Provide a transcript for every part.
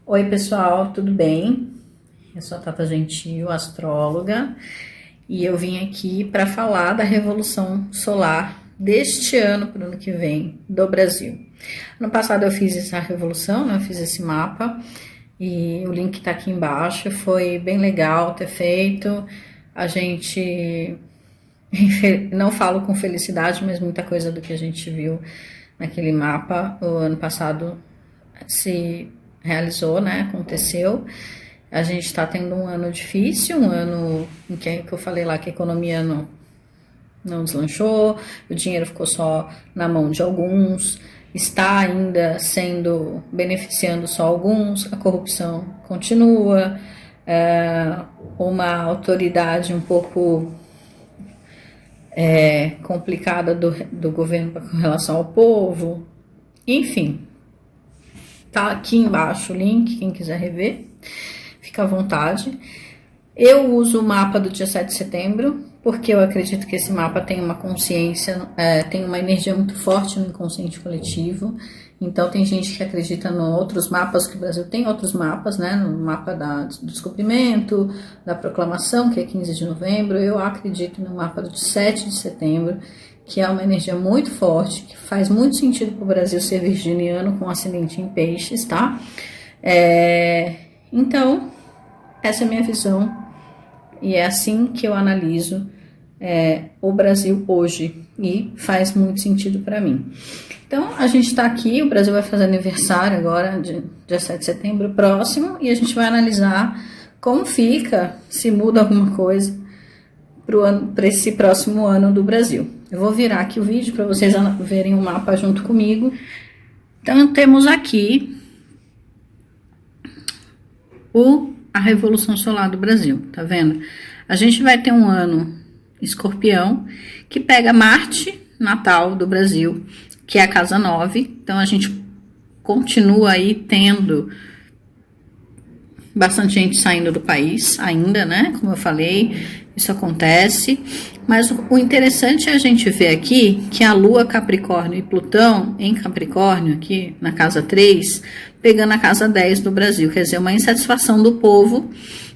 Oi, pessoal, tudo bem? Eu sou a Tata Gentil, astróloga, e eu vim aqui para falar da revolução solar deste ano para o ano que vem do Brasil. No passado eu fiz essa revolução, né? Eu fiz esse mapa e o link está aqui embaixo. Foi bem legal ter feito. A gente não falo com felicidade, mas muita coisa do que a gente viu naquele mapa o ano passado se realizou, né? Aconteceu. A gente está tendo um ano difícil, um ano em que eu falei lá que a economia não deslanchou, o dinheiro ficou só na mão de alguns, está ainda beneficiando só alguns, a corrupção continua, uma autoridade um pouco complicada do governo com relação ao povo, enfim. Tá aqui embaixo o link, quem quiser rever, fica à vontade. Eu uso o mapa do dia 7 de setembro, porque eu acredito que esse mapa tem uma consciência, tem uma energia muito forte no inconsciente coletivo. Então tem gente que acredita em outros mapas, que o Brasil tem outros mapas, né? No mapa do descobrimento, da proclamação, que é 15 de novembro. Eu acredito no mapa do 7 de setembro, que é uma energia muito forte, que faz muito sentido para o Brasil ser virginiano com ascendente em peixes, tá? Então, essa é a minha visão e é assim que eu analiso o Brasil hoje e faz muito sentido para mim. Então, a gente está aqui, o Brasil vai fazer aniversário agora, dia 7 de setembro próximo, e a gente vai analisar como fica, se muda alguma coisa para esse próximo ano do Brasil. Eu vou virar aqui o vídeo para vocês verem o mapa junto comigo. Então, temos aqui a Revolução Solar do Brasil, tá vendo? A gente vai ter um ano escorpião, que pega Marte, natal do Brasil, que é a casa 9. Então, a gente continua aí tendo bastante gente saindo do país ainda, né? Como eu falei, isso acontece. Mas o interessante é a gente ver aqui que a Lua Capricórnio e Plutão em Capricórnio, aqui na casa 3, pegando a casa 10 do Brasil. Quer dizer, uma insatisfação do povo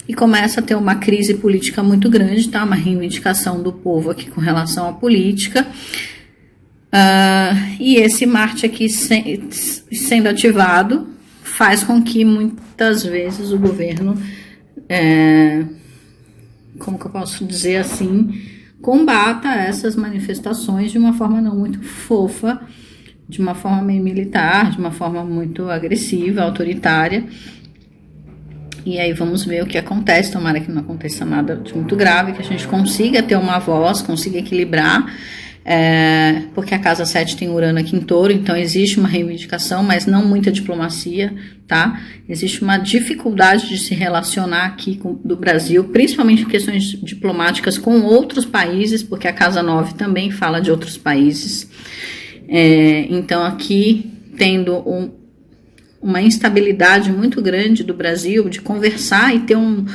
e começa a ter uma crise política muito grande, tá? Uma reivindicação do povo aqui com relação à política. E esse Marte aqui sendo ativado faz com que muitas vezes o governo, como que eu posso dizer assim, combata essas manifestações de uma forma não muito fofa, de uma forma meio militar, de uma forma muito agressiva, autoritária. E aí vamos ver o que acontece. Tomara que não aconteça nada de muito grave, que a gente consiga ter uma voz, consiga equilibrar, porque a casa 7 tem Urano aqui em Touro, então existe uma reivindicação, mas não muita diplomacia, tá? Existe uma dificuldade de se relacionar aqui do Brasil, principalmente em questões diplomáticas com outros países, porque a casa 9 também fala de outros países. Então aqui tendo uma instabilidade muito grande do Brasil de conversar e ter um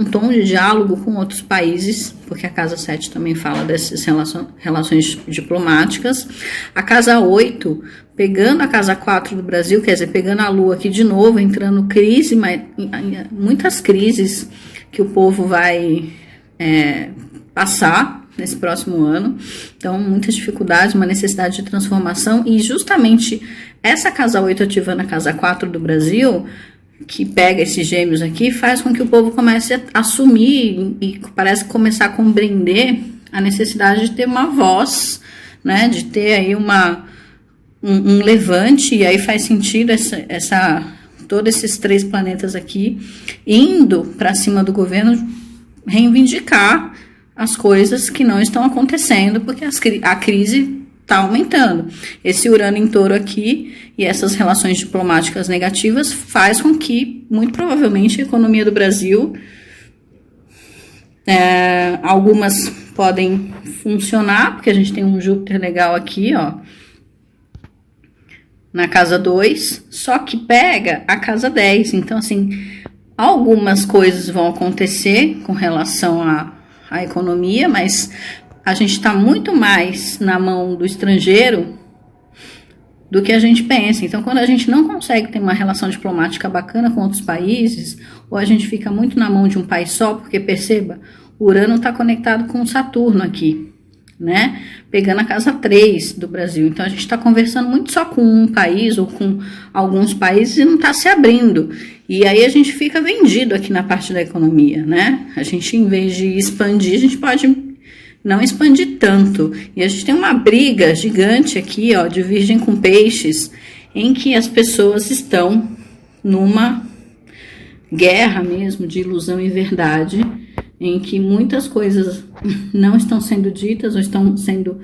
tom de diálogo com outros países, porque a casa 7 também fala dessas relações diplomáticas. A casa 8, pegando a casa 4 do Brasil, quer dizer, pegando a Lua aqui de novo, entrando crise, muitas crises que o povo vai passar nesse próximo ano. Então, muitas dificuldades, uma necessidade de transformação, e justamente essa casa 8 ativando a casa 4 do Brasil, que pega esses gêmeos aqui, faz com que o povo comece a assumir e parece começar a compreender a necessidade de ter uma voz, né, de ter aí um levante, e aí faz sentido todos esses 3 planetas aqui indo para cima do governo reivindicar as coisas que não estão acontecendo, porque a crise está aumentando. Esse Urano em Touro aqui e essas relações diplomáticas negativas faz com que, muito provavelmente, a economia do Brasil, algumas podem funcionar, porque a gente tem um Júpiter legal aqui, ó, na casa 2, só que pega a casa 10. Então, assim, algumas coisas vão acontecer com relação à economia, mas a gente está muito mais na mão do estrangeiro do que a gente pensa. Então, quando a gente não consegue ter uma relação diplomática bacana com outros países, ou a gente fica muito na mão de um país só, porque perceba, Urano está conectado com Saturno aqui, né? Pegando a casa 3 do Brasil. Então, a gente está conversando muito só com um país ou com alguns países e não está se abrindo. E aí a gente fica vendido aqui na parte da economia, né? A gente, em vez de expandir, a gente pode não expandir tanto. E a gente tem uma briga gigante aqui, ó, de Virgem com Peixes, em que as pessoas estão numa guerra mesmo de ilusão e verdade, em que muitas coisas não estão sendo ditas ou estão sendo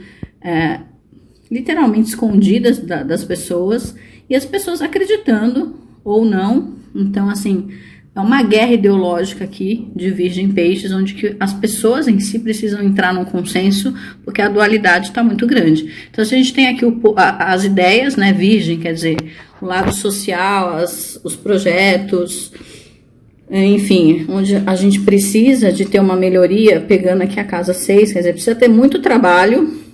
literalmente escondidas das pessoas, e as pessoas acreditando ou não. Então, assim, é uma guerra ideológica aqui de Virgem Peixes, onde que as pessoas em si precisam entrar num consenso, porque a dualidade está muito grande. Então, se a gente tem aqui as ideias, né, Virgem, quer dizer, o lado social, os projetos, enfim, onde a gente precisa de ter uma melhoria, pegando aqui a casa 6, quer dizer, precisa ter muito trabalho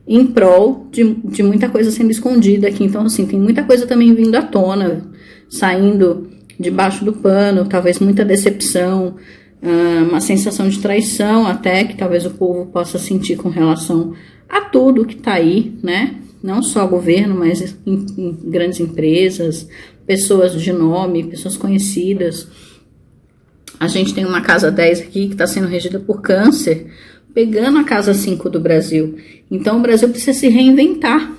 em prol de muita coisa sendo escondida aqui. Então, assim, tem muita coisa também vindo à tona, saindo debaixo do pano, talvez muita decepção, uma sensação de traição até, que talvez o povo possa sentir com relação a tudo que está aí, né? Não só governo, mas em grandes empresas, pessoas de nome, pessoas conhecidas. A gente tem uma casa 10 aqui que está sendo regida por Câncer, pegando a casa 5 do Brasil. Então, o Brasil precisa se reinventar.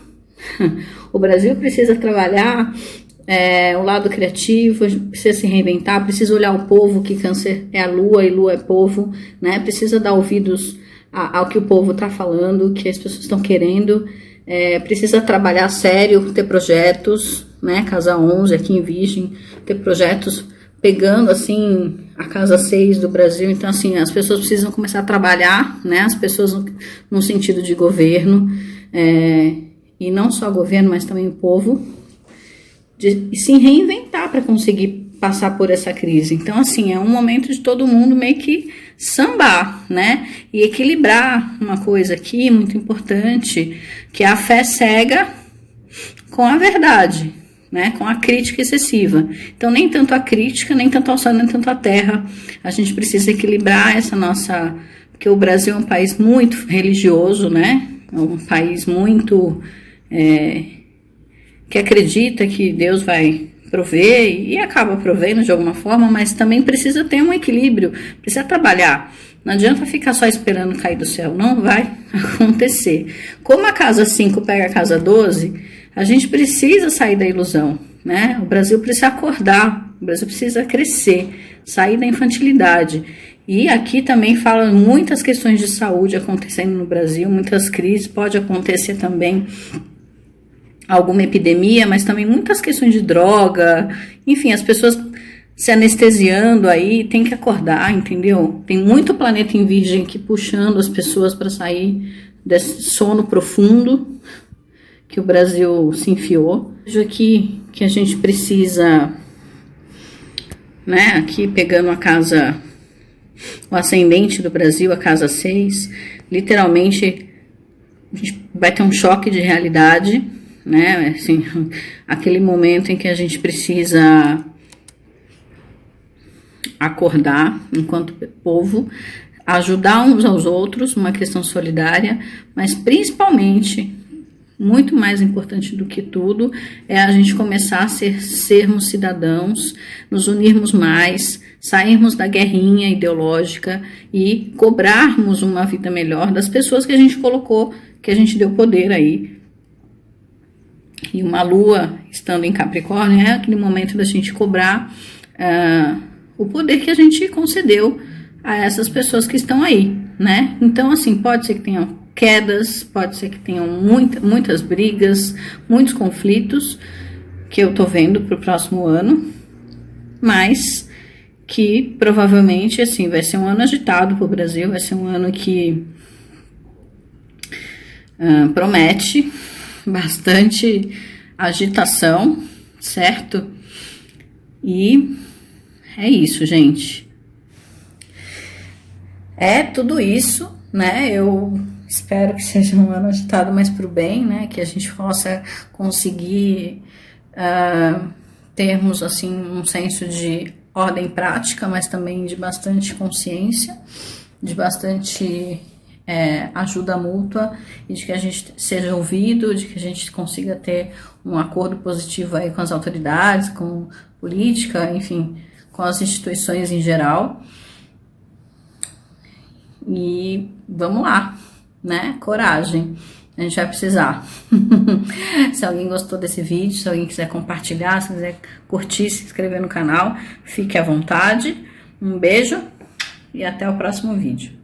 O Brasil precisa trabalhar o lado criativo, precisa se reinventar, precisa olhar o povo, que Câncer é a lua e lua é povo, né? Precisa dar ouvidos ao que o povo está falando, o que as pessoas estão querendo. Precisa trabalhar sério, ter projetos, né? Casa 11 aqui em Virgem, ter projetos pegando, assim, a casa 6 do Brasil. Então, assim, as pessoas precisam começar a trabalhar, né? As pessoas no sentido de governo, e não só governo, mas também o povo, de se reinventar para conseguir passar por essa crise. Então, assim, é um momento de todo mundo meio que sambar, né? E equilibrar uma coisa aqui muito importante, que é a fé cega com a verdade, né? Com a crítica excessiva. Então, nem tanto a crítica, nem tanto ao céu, nem tanto a terra. A gente precisa equilibrar essa nossa... Porque o Brasil é um país muito religioso, né? É um país muito... que acredita que Deus vai prover e acaba provendo de alguma forma, mas também precisa ter um equilíbrio, precisa trabalhar. Não adianta ficar só esperando cair do céu, não vai acontecer. Como a casa 5 pega a casa 12, a gente precisa sair da ilusão, né? O Brasil precisa acordar, o Brasil precisa crescer, sair da infantilidade. E aqui também fala muitas questões de saúde acontecendo no Brasil, muitas crises, pode acontecer também alguma epidemia, mas também muitas questões de droga, enfim, as pessoas se anestesiando aí, tem que acordar, entendeu? Tem muito planeta em Virgem aqui puxando as pessoas para sair desse sono profundo que o Brasil se enfiou. Vejo aqui que a gente precisa, né, aqui pegando a casa, o ascendente do Brasil, a casa 6, literalmente a gente vai ter um choque de realidade, né, assim, aquele momento em que a gente precisa acordar enquanto povo, ajudar uns aos outros, uma questão solidária, mas principalmente, muito mais importante do que tudo, é a gente começar a sermos cidadãos, nos unirmos mais, sairmos da guerrinha ideológica e cobrarmos uma vida melhor das pessoas que a gente colocou, que a gente deu poder aí. E uma lua estando em Capricórnio é aquele momento da gente cobrar o poder que a gente concedeu a essas pessoas que estão aí, né? Então, assim, pode ser que tenham quedas, pode ser que tenham muitas brigas, muitos conflitos, que eu tô vendo pro próximo ano, mas que provavelmente, assim, vai ser um ano agitado pro Brasil, vai ser um ano que promete bastante agitação, certo? E é isso, gente. É tudo isso, né? Eu Espero que seja um ano agitado, mas para o bem, né? Que a gente possa conseguir termos assim um senso de ordem prática, mas também de bastante consciência, de bastante ajuda mútua, e de que a gente seja ouvido, de que a gente consiga ter um acordo positivo aí com as autoridades, com política, enfim, com as instituições em geral. E vamos lá, né? Coragem. A gente vai precisar. Se alguém gostou desse vídeo, se alguém quiser compartilhar, se quiser curtir, se inscrever no canal, fique à vontade. Um beijo e até o próximo vídeo.